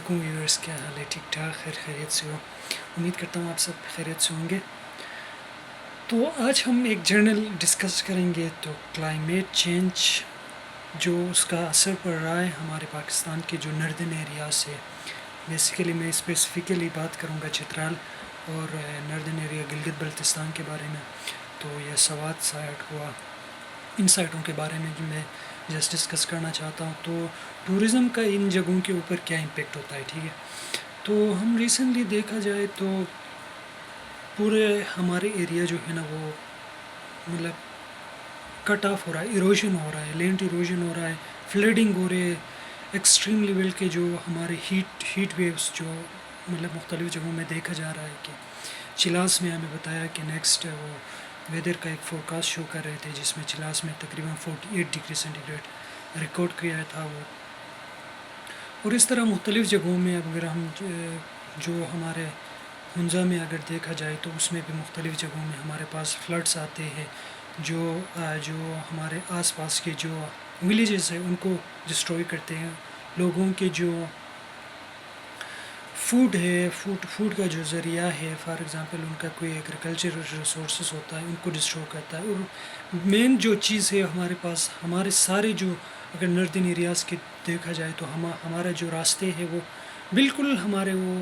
علیکم ویورس، کیا حال ہے؟ ٹھیک ٹھاک، خیریت سے ہو؟ امید کرتا ہوں آپ سب خیریت سے ہوں گے۔ تو آج ہم ایک جرنل ڈسکس کریں گے، تو کلائمیٹ چینج جو اس کا اثر پڑ رہا ہے ہمارے پاکستان کے جو ناردرن ایریاز سے، بیسیکلی میں اسپیسیفکلی بات کروں گا چترال اور ناردرن ایریا گلگت بلتستان کے بارے میں۔ تو یہ سوات سائٹ ہوا، ان سائٹوں کے بارے میں جو میں جسٹ ڈسکس کرنا چاہتا ہوں۔ تو ٹورزم کا ان جگہوں کے اوپر کیا امپیکٹ ہوتا ہے، ٹھیک ہے؟ تو ہم ریسنٹلی دیکھا جائے تو پورے ہمارے ایریا جو ہے نا وہ مطلب کٹ آف ہو رہا ہے، ایروژن ہو رہا ہے، لینڈ ایروژن ہو رہا ہے، فلڈنگ ہو رہے ہے، ایکسٹریم لیول کے جو ہمارے ہیٹ ویوز جو مطلب مختلف جگہوں میں دیکھا جا رہا ہے کہ چلاس میں ہمیں بتایا کہ نیکسٹ وہ ویدر کا ایک فورکاسٹ شو کر رہے تھے، جس میں چلاس میں تقریباً 48 ڈگری سینٹی گریڈ ریکارڈ کیا تھا وہ۔ اور اس طرح مختلف جگہوں میں اگر ہم جو ہمارے ہنزا میں اگر دیکھا جائے تو اس میں بھی مختلف جگہوں میں ہمارے پاس فلڈس آتے ہیں جو ہمارے آس پاس کے جو ولیجز ہیں ان کو ڈسٹروائے کرتے ہیں، لوگوں کے جو فوڈ ہے، فوڈ کا جو ذریعہ ہے، فار ایگزامپل ان کا کوئی ایگریکلچر ریسورسز ہوتا ہے ان کو ڈسٹروائے کرتا ہے۔ اور مین جو چیز ہے ہمارے پاس، ہمارے سارے جو اگر ناردرن ایریاز کے دیکھا جائے تو ہمارا جو راستے ہے وہ بالکل ہمارے وہ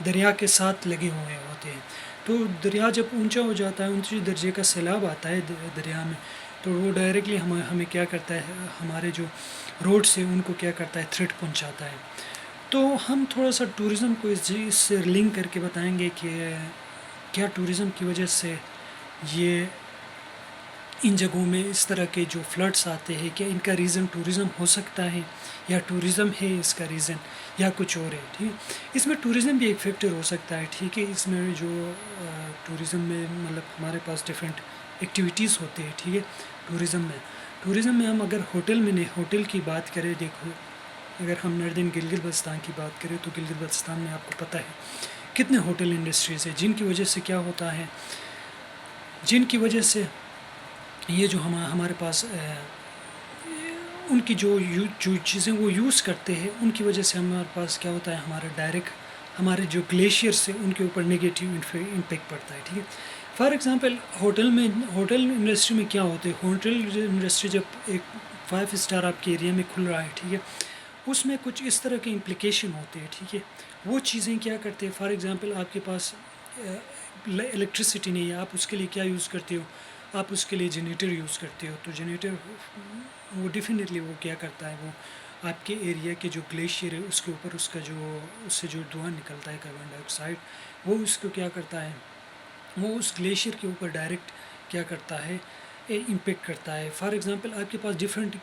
دریا کے ساتھ لگے ہوئے ہوتے ہیں۔ تو دریا جب اونچا ہو جاتا ہے، اونچے درجے کا سیلاب آتا ہے دریا میں، تو وہ ڈائریکٹلی ہمیں کیا کرتا ہے، ہمارے جو روڈس ہیں ان کو کیا کرتا ہے، تھریٹ پہنچاتا ہے۔ تو ہم تھوڑا سا ٹورزم کو اس چیز سے لنک کر کے بتائیں گے کہ کیا ٹورزم کی وجہ سے یہ ان جگہوں میں اس طرح کے جو فلڈس آتے ہیں، کیا ان کا ریزن ٹورزم ہو سکتا ہے، یا ٹورزم ہے اس کا ریزن، یا کچھ اور ہے، ٹھیک ہے؟ اس میں ٹورزم بھی ایک فیکٹر ہو سکتا ہے، ٹھیک ہے؟ اس میں جو ٹورزم میں مطلب ہمارے پاس ڈفرینٹ ایکٹیویٹیز ہوتے ہیں، ٹھیک ہے؟ ٹورزم میں ہم اگر ہوٹل کی بات کریں، دیکھو اگر ہم ناردرن گلگت بلتستان کی بات کریں تو گلگت بلتستان میں آپ کو پتہ ہے کتنے ہوٹل انڈسٹریز ہیں، جن کی وجہ سے کیا ہوتا ہے، جن کی وجہ سے یہ جو ہمارے پاس ان کی جو چیزیں وہ یوز کرتے ہیں، ان کی وجہ سے ہمارے پاس کیا ہوتا ہے، ہمارے جو گلیشیئرس ہیں ان کے اوپر نگیٹیو امپیکٹ پڑتا ہے، ٹھیک ہے؟ فار ایگزامپل ہوٹل انڈسٹری میں کیا ہوتے ہیں، ہوٹل انڈسٹری جب ایک 5 اسٹار آپ کے ایریا میں کھل رہا ہے، ٹھیک ہے، اس میں کچھ اس طرح کے امپلیکیشن ہوتے ہیں، ٹھیک ہے؟ وہ چیزیں کیا کرتے ہیں، فار ایگزامپل آپ کے پاس الیکٹریسٹی نہیں ہے، آپ اس کے لیے کیا یوز کرتے ہو، آپ اس کے لیے جنریٹر یوز کرتے ہو، تو جنریٹر وہ ڈیفینیٹلی وہ کیا کرتا ہے، وہ آپ کے ایریا کے جو گلیشیئر ہے اس کے اوپر اس سے جو دھواں نکلتا ہے، کاربن ڈائی آکسائڈ، وہ اس کو کیا کرتا ہے، وہ اس گلیشیئر کے اوپر ڈائریکٹ کیا کرتا ہے، امپیکٹ کرتا ہے۔ فار ایگزامپل آپ کے پاس ڈفرینٹ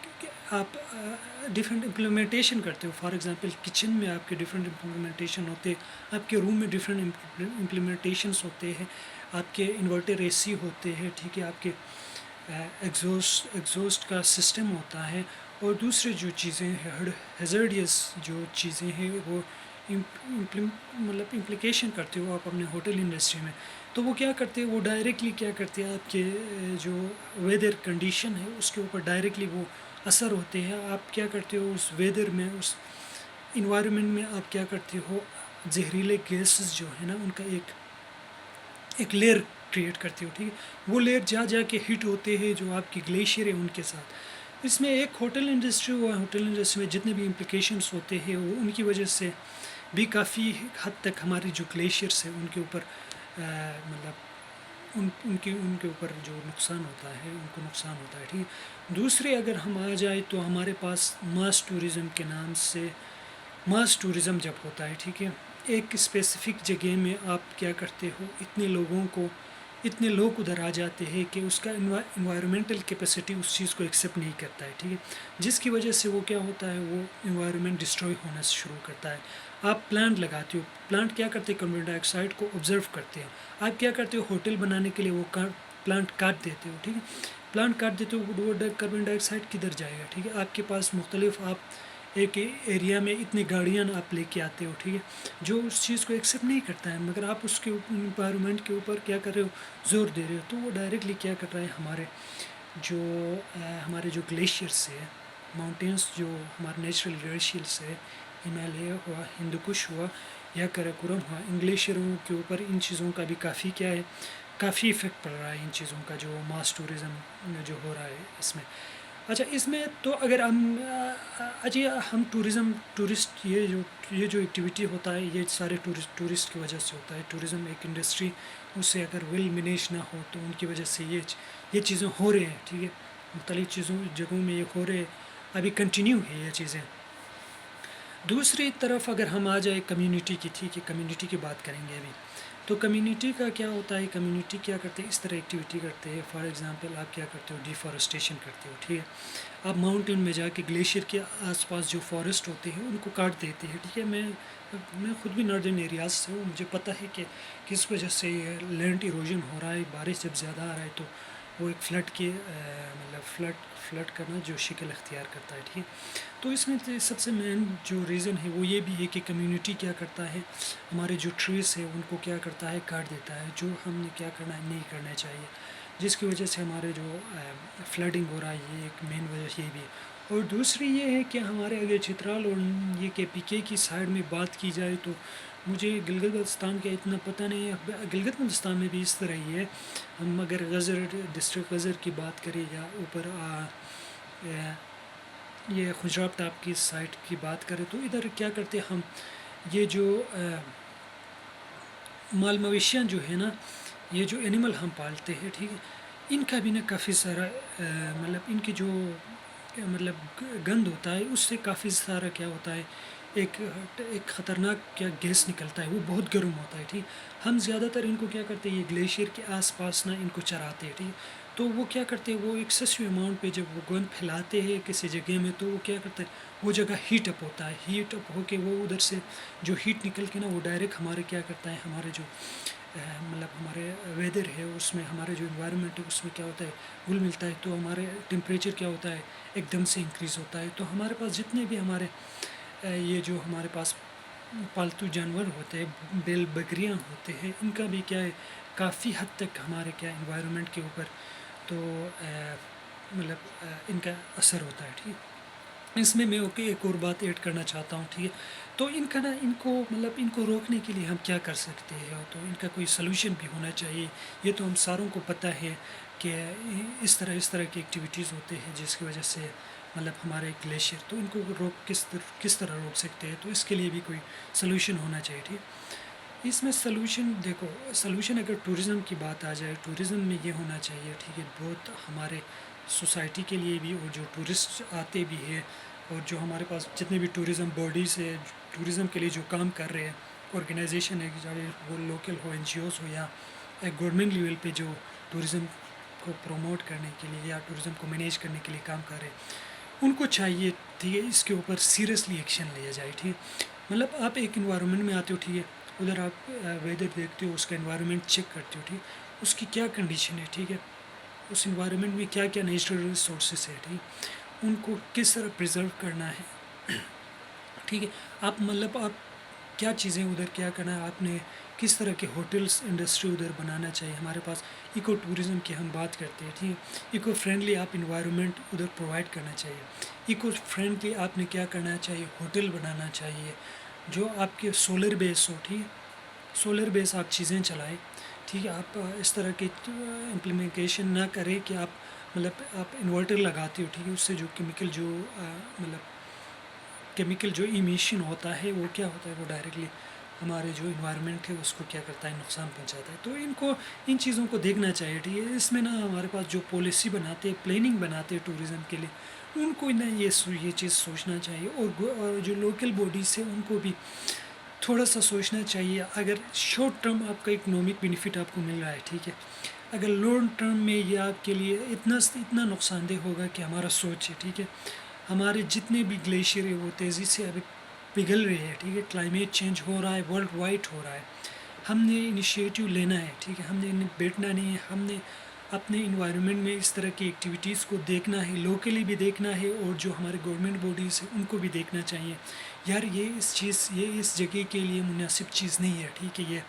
امپلیمنٹیشن کرتے ہو، فار ایگزامپل کچن میں آپ کے ڈفرینٹ امپلیمنٹیشن ہوتے ہیں، آپ کے روم میں ڈفرینٹ امپلیمنٹیشنس ہوتے ہیں، آپ کے انورٹر اے سی ہوتے ہیں، ٹھیک ہے، آپ کے ایگزوسٹ کا سسٹم ہوتا ہے، اور دوسرے جو چیزیں ہیزرڈیس جو چیزیں ہیں وہ مطلب امپلیکیشن کرتے ہو آپ اپنے ہوٹل انڈسٹری میں، تو وہ کیا کرتے ہیں، وہ ڈائریکٹلی کیا کرتے ہیں، آپ کے جو ویدر کنڈیشن ہے اس کے اوپر ڈائریکٹلی وہ اثر ہوتے ہیں۔ آپ کیا کرتے ہو اس ویدر میں، اس انوائرمنٹ میں آپ کیا کرتے ہو، زہریلے گیسز جو ہے نا ان کا ایک لیئر کریٹ کرتے ہو، ٹھیک ہے؟ وہ لیئر جا کے ہٹ ہوتے ہیں جو آپ کی گلیشیئر ہے ان کے ساتھ۔ اس میں ایک ہوٹل انڈسٹری میں جتنے بھی امپلیکیشنس ہوتے ہیں وہ ان کی وجہ سے بھی کافی حد تک ہماری جو گلیشیئرس ہیں ان کے اوپر مطلب ان کے اوپر جو نقصان ہوتا ہے، ان کو نقصان ہوتا ہے، ٹھیک ہے؟ دوسرے اگر ہم آ جائے تو ہمارے پاس ماس ٹورزم کے نام سے، ماس ٹورزم جب ہوتا ہے، ٹھیک ہے، ایک اسپیسیفک جگہ میں آپ کیا کرتے ہو، اتنے لوگ ادھر آ جاتے ہیں کہ اس کا انوائرمنٹل کیپیسٹی اس چیز کو ایکسیپٹ نہیں کرتا ہے، ٹھیک ہے، جس کی وجہ سے وہ کیا ہوتا ہے، وہ انوائرمنٹ ڈسٹروائے ہونا شروع کرتا ہے۔ آپ پلانٹ لگاتے ہو، پلانٹ کیا کرتے ہیں، کاربن ڈائی آکسائڈ کو آبزرو کرتے ہیں، آپ کیا کرتے ہو، ہوٹل بنانے کے لیے وہ پلانٹ کاٹ دیتے ہو، ٹھیک ہے، پلانٹ کاٹ دیتے ہو، وہ کاربن ڈائی آکسائڈ کدھر جائے گا، ٹھیک ہے؟ آپ کے پاس مختلف، آپ ایک ایریا میں اتنی گاڑیاں آپ لے کے آتے ہو، ٹھیک ہے، جو اس چیز کو ایکسیپٹ نہیں کرتا ہے، مگر آپ اس کے انوائرمنٹ کے اوپر کیا کر رہے ہو، زور دے رہے ہو، تو وہ ڈائریکٹلی کیا کر رہا ہے، ہمارے جو گلیشیئرس ہے، ماؤنٹینس جو ہمارے نیچرل گلیشیئرس ہے، ہمالیہ ہوا، ہندوکش ہوا یا کراکورم ہوا، ان گلیشیئروں کے اوپر ان چیزوں کا بھی کافی کیا ہے، کافی افیکٹ پڑ رہا ہے ان چیزوں کا، جو ماس ٹورزم جو ہو رہا ہے اس میں۔ اچھا اس میں تو اگر ہم ٹورسٹ یہ جو ایکٹیویٹی ہوتا ہے یہ سارے ٹورسٹ کی وجہ سے ہوتا ہے۔ ٹورزم ایک انڈسٹری، اس سے اگر ویل مینیج نہ ہو تو ان کی وجہ سے یہ چیزیں ہو رہی ہیں، ٹھیک ہے، مختلف جگہوں میں یہ ہو رہے، ابھی کنٹینیو ہے یہ چیزیں۔ دوسری طرف اگر ہم آ جائے کمیونٹی کی، ٹھیک ہے، کمیونٹی کی بات کریں گے ابھی، تو کمیونٹی کا کیا ہوتا ہے، کمیونٹی کیا کرتے ہیں، اس طرح ایکٹیویٹی کرتے ہیں، فار ایگزامپل آپ کیا کرتے ہو، ڈیفارسٹیشن کرتے ہو، ٹھیک ہے، آپ ماؤنٹین میں جا کے گلیشیئر کے آس پاس جو فارسٹ ہوتے ہیں ان کو کاٹ دیتے ہیں، ٹھیک ہے۔ میں خود بھی ناردرن ایریاز سے ہوں، مجھے پتہ ہے کہ کس وجہ سے یہ لینڈ ایروژن ہو رہا ہے، بارش جب زیادہ آ رہا ہے تو وہ ایک فلڈ کے مطلب فلڈ کرنا جو شکل اختیار کرتا ہے، ٹھیک ہے۔ تو اس میں سب سے مین جو ریزن ہے وہ یہ بھی ہے کہ کمیونٹی کیا کرتا ہے، ہمارے جو ٹریز ہے ان کو کیا کرتا ہے، کاٹ دیتا ہے، جو ہم نے کیا کرنا ہے، نہیں کرنا چاہیے، جس کی وجہ سے ہمارے جو فلڈنگ ہو رہا ہے، یہ ایک مین وجہ یہ بھی ہے۔ اور دوسری یہ ہے کہ ہمارے اگر چترال اور یہ کے پی کے کی سائڈ میں بات کی جائے تو مجھے گلگت بلتستان کا اتنا پتہ نہیں ہے، گلگت بلتستان میں بھی اس طرح ہی ہے۔ ہم اگر غزر ڈسٹرکٹ غزر کی بات کریں یا اوپر یہ خجراب ٹاپ کی سائٹ کی بات کریں تو ادھر کیا کرتے ہم، یہ جو مال مویشیاں جو ہے نا، یہ جو اینیمل ہم پالتے ہیں، ٹھیک ہے، ان کا بھی نا کافی سارا مطلب ان کی جو مطلب گند ہوتا ہے اس سے کافی سارا کیا ہوتا ہے، ایک خطرناک کیا گیس نکلتا ہے، وہ بہت گرم ہوتا ہے، ٹھیک۔ ہم زیادہ تر ان کو کیا کرتے ہیں، یہ گلیشیئر کے آس پاس نا ان کو چراتے ہیں، ٹھیک، تو وہ کیا کرتے ہیں، وہ ایکسیسو اماؤنٹ پہ جب وہ گند پھیلاتے ہیں کسی جگہ میں تو وہ کیا کرتے ہیں، وہ جگہ ہیٹ اپ ہوتا ہے، ہیٹ اپ ہو کے وہ ادھر سے جو ہیٹ نکل کے نا وہ ڈائریکٹ ہمارے کیا کرتا ہے، ہمارے جو مطلب ہمارے ویدر ہے اس میں، ہمارے جو انوائرمنٹ ہے اس میں کیا ہوتا ہے، گل ملتا ہے، تو ہمارے ٹیمپریچر کیا ہوتا ہے، ایک دم سے انکریز ہوتا ہے۔ تو ہمارے پاس جتنے بھی ہمارے یہ جو ہمارے پاس پالتو جانور ہوتے ہیں، بیل بکریاں ہوتے ہیں، ان کا بھی کیا ہے، کافی حد تک ہمارے کیا انوائرمنٹ کے اوپر تو مطلب ان کا اثر ہوتا ہے، ٹھیک۔ اس میں ایک اور بات ایڈ کرنا چاہتا ہوں، ٹھیک ہے، تو ان کا نا ان کو روکنے کے لیے ہم کیا کر سکتے ہیں، تو ان کا کوئی سلوشن بھی ہونا چاہیے۔ یہ تو ہم ساروں کو پتہ ہے کہ اس طرح کی ایکٹیویٹیز ہوتے ہیں جس کی وجہ سے مطلب ہمارے گلیشیئر، تو ان کو کس طرح روک سکتے ہیں، تو اس کے لیے بھی کوئی سلوشن ہونا چاہیے، ٹھیک۔ اس میں سلوشن دیکھو، سلوشن اگر ٹورزم کی بات آ جائے، ٹورزم میں یہ ہونا چاہیے، ٹھیک ہے، بہت ہمارے سوسائٹی کے لیے بھی، اور جو ٹورسٹ آتے بھی ہیں، اور جو ہمارے پاس جتنے بھی ٹورزم باڈیز ہے، ٹورزم کے لیے جو کام کر رہے ہیں، آرگنائزیشن ہے، چاہے وہ لوکل ہو، این جی اوز ہو، یا گورنمنٹ لیول پہ جو ٹورزم کو پروموٹ کرنے کے لیے یا ٹورزم کو مینیج کرنے کے لیے کام کر رہے ہیں، ان کو چاہیے، ٹھیک ہے، اس کے اوپر سیریسلی ایکشن لیا جائے، ٹھیک۔ مطلب آپ ایک انوائرمنٹ میں آتے ہو، ٹھیک ہے، ادھر آپ ویدر دیکھتے ہو، اس کا انوائرمنٹ چیک کرتے ہو، ٹھیک، اس کی کیا کنڈیشن ہے، ٹھیک ہے، اس انوائرمنٹ میں کیا کیا نیچرل ریسورسز ہے، ٹھیک، ان کو کس طرح پریزرو کرنا ہے، ٹھیک ہے، آپ کیا چیزیں ادھر کیا کرنا ہے، آپ نے کس طرح کے ہوٹلس انڈسٹری ادھر بنانا چاہیے۔ ہمارے پاس ایکو ٹورزم کی ہم بات کرتے ہیں، ٹھیک ہے، ایکو فرینڈلی آپ انوائرمنٹ ادھر پرووائڈ کرنا چاہیے، ایکو فرینڈلی آپ نے کیا کرنا چاہیے، ہوٹل بنانا چاہیے جو آپ کے سولر بیس ہو، ٹھیک ہے، سولر بیس آپ چیزیں چلائیں، ٹھیک ہے، آپ اس طرح کی امپلیمنٹیشن نہ کریں کہ آپ انورٹر لگاتے ہو، ٹھیک ہے، اس سے جو کیمیکل جو ایمیشن ہوتا ہے وہ کیا ہوتا ہے، وہ ڈائریکٹلی ہمارے جو انوائرمنٹ ہے اس کو کیا کرتا ہے، نقصان پہنچاتا ہے۔ تو ان چیزوں کو دیکھنا چاہیے، ٹھیک ہے۔ اس میں نا ہمارے پاس جو پالیسی بناتے ہیں، پلاننگ بناتے ہیں ٹورزم کے لیے، ان کو نا یہ چیز سوچنا چاہیے، اور جو لوکل باڈیز ہیں ان کو بھی تھوڑا سا سوچنا چاہیے۔ اگر شارٹ ٹرم آپ کا اکنامک بینیفٹ آپ کو مل رہا ہے، ٹھیک ہے، اگر لانگ ٹرم میں یہ آپ کے لیے اتنا نقصان دہ ہوگا کہ ہمارا سوچ ہے، ٹھیک ہے، ہمارے جتنے بھی گلیشیئر ہیں وہ تیزی سے ابھی پگھل رہے ہیں، ٹھیک ہے، کلائمیٹ چینج ہو رہا ہے، ورلڈ وائڈ ہو رہا ہے، ہم نے انیشیٹو لینا ہے، ٹھیک ہے، ہم نے بیٹھنا نہیں ہے، ہم نے اپنے انوائرمنٹ میں اس طرح کی ایکٹیویٹیز کو دیکھنا ہے، لوکلی بھی دیکھنا ہے، اور جو ہمارے گورنمنٹ باڈیز ہیں ان کو بھی دیکھنا چاہیے، یار یہ اس جگہ کے لیے مناسب چیز نہیں ہے، ٹھیک ہے،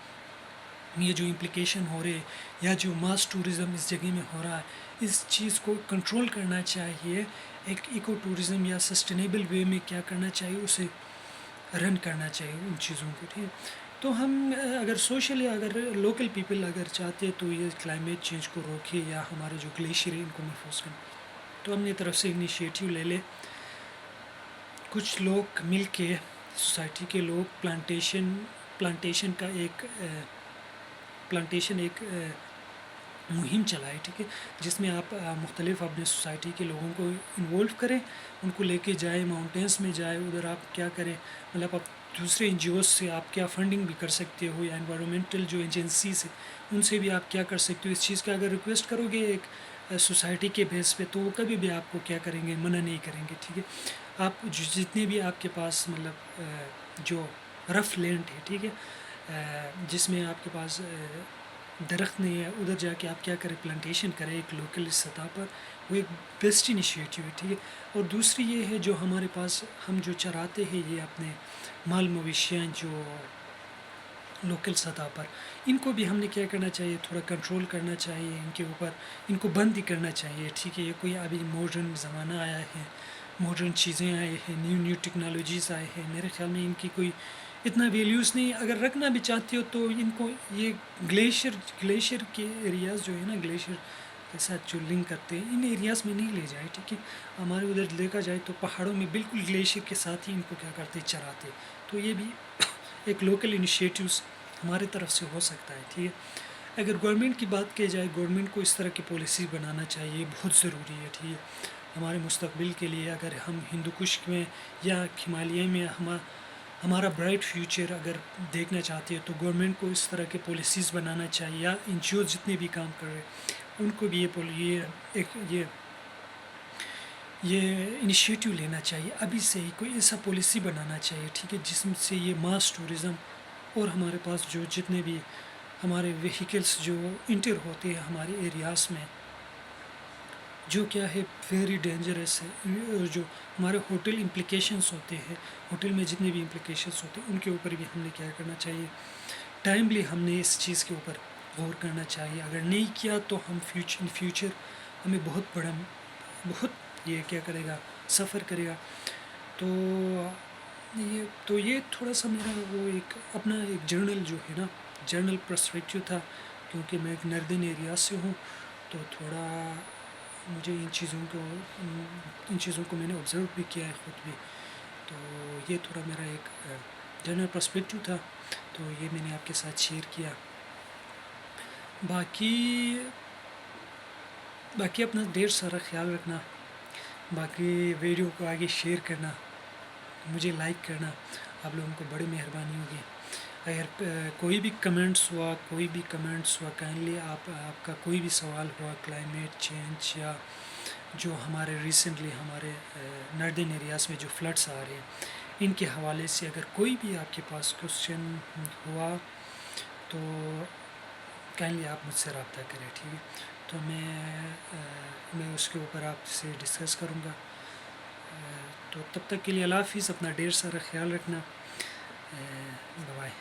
یہ جو امپلیکیشن ہو رہے ہیں یا جو ماس ٹورزم اس جگہ میں ہو رہا ہے، اس چیز کو کنٹرول کرنا چاہیے۔ ایک ایکو ٹورزم یا سسٹینیبل وے میں کیا کرنا چاہیے، اسے رن کرنا چاہیے ان چیزوں کو، ٹھیک ہے۔ تو ہم اگر سوشلی اگر لوکل پیپل اگر چاہتے تو یہ کلائمیٹ چینج کو روکے یا ہمارے جو گلیشیئر ہے ان کو محفوظ کریں، تو اپنی طرف سے انیشیٹو لے لے، کچھ لوگ مل کے سوسائٹی کے لوگ پلانٹیشن کا ایک مہم چلائے، ٹھیک ہے، جس میں آپ مختلف اپنے سوسائٹی کے لوگوں کو انوالو کریں، ان کو لے کے جائیں ماؤنٹینس میں جائیں، ادھر آپ کیا کریں، مطلب آپ دوسرے این جی اوز سے آپ کیا فنڈنگ بھی کر سکتے ہو، یا انوائرمنٹل جو ایجنسیز ہیں ان سے بھی آپ کیا کر سکتے ہو، اس چیز کا اگر ریکویسٹ کرو گے ایک سوسائٹی کے بیس پہ تو وہ کبھی بھی آپ کو کیا کریں گے، منع نہیں کریں گے، ٹھیک ہے۔ آپ جتنے بھی آپ کے پاس مطلب جو رف لینڈ ہے، ٹھیک ہے، جس میں آپ کے پاس درخت نہیں ہے، ادھر جا کے آپ کیا کریں، پلانٹیشن کریں ایک لوکل سطح پر، وہ ایک بیسٹ انیشیٹو ہے، ٹھیک ہے۔ اور دوسری یہ ہے جو ہمارے پاس ہم جو چراتے ہیں یہ اپنے مال مویشیاں جو لوکل سطح پر، ان کو بھی ہم نے کیا کرنا چاہیے، تھوڑا کنٹرول کرنا چاہیے، ان کے اوپر ان کو بند ہی کرنا چاہیے، ٹھیک ہے۔ یہ کوئی ابھی ماڈرن زمانہ آیا ہے، ماڈرن چیزیں آئے ہیں، نیو ٹیکنالوجیز آئے ہیں، میرے خیال میں ان کی کوئی اتنا ویلیوز نہیں، اگر رکھنا بھی چاہتے ہو تو ان کو یہ گلیشیئر کے ایریاز جو ہے نا، گلیشیئر کے ساتھ جو لنک کرتے ہیں ان ایریاز میں نہیں لے جائے، ٹھیک ہے۔ ہمارے ادھر دیکھا جائے تو پہاڑوں میں بالکل گلیشیئر کے ساتھ ہی ان کو کیا کرتے چراتے، تو یہ بھی ایک لوکل انیشیٹوز ہمارے طرف سے ہو سکتا ہے، ٹھیک ہے۔ اگر گورنمنٹ کی بات کی جائے، گورنمنٹ کو اس طرح کی پالیسی بنانا چاہیے، بہت ضروری ہے، ٹھیک ہے۔ ہمارے مستقبل کے لیے اگر ہم ہندو کش میں یا ہمالیہ میں ہمارا برائٹ فیوچر اگر دیکھنا چاہتے ہیں تو گورنمنٹ کو اس طرح کے پالیسیز بنانا چاہیے، یا این جی او جتنے بھی کام کر رہے ہیں ان کو بھی یہ انیشیٹو لینا چاہیے، ابھی سے ہی کوئی ایسا پالیسی بنانا چاہیے، ٹھیک ہے، جس سے یہ ماس ٹورزم اور ہمارے پاس جو جتنے بھی ہمارے وہیکلس جو انٹر ہوتے ہیں ہمارے ایریاز میں، جو کیا ہے ویری ڈینجرس ہے، اور جو ہمارے ہوٹل امپلیکیشنس ہوتے ہیں، ہوٹل میں جتنے بھی امپلیکیشنس ہوتے ہیں ان کے اوپر بھی ہم نے کیا کرنا چاہیے، ٹائملی ہم نے اس چیز کے اوپر غور کرنا چاہیے۔ اگر نہیں کیا تو ہم ان فیوچر ہمیں بہت یہ کیا کرے گا، سفر کرے گا۔ تو یہ تھوڑا سا میرا وہ ایک اپنا ایک جرنل جو ہے نا، جرنل پرسپیکٹیو تھا، کیونکہ میں ایک ناردرن ایریا سے ہوں، تو تھوڑا مجھے ان چیزوں کو میں نے آبزرو بھی کیا ہے خود بھی، تو یہ تھوڑا میرا ایک جنرل پرسپیکٹیو تھا، تو یہ میں نے آپ کے ساتھ شیئر کیا۔ باقی اپنا ڈھیر سارا خیال رکھنا، باقی ویڈیو کو آگے شیئر کرنا، مجھے لائک کرنا، آپ لوگوں کو بڑی مہربانی ہوگی۔ اگر کوئی بھی کمنٹس ہوا کائنڈلی آپ کا کوئی بھی سوال ہوا کلائمیٹ چینج یا جو ہمارے ریسنٹلی ہمارے ناردرن ایریاز میں جو فلڈس آ رہے ہیں ان کے حوالے سے اگر کوئی بھی آپ کے پاس کوشچن ہوا تو کائنڈلی آپ مجھ سے رابطہ کریں، ٹھیک ہے۔ تو میں اس کے اوپر آپ سے ڈسکس کروں گا۔ تو تب تک کے لیے اللہ حافظ، اپنا ڈھیر سارا خیال رکھنا، بائے بائے۔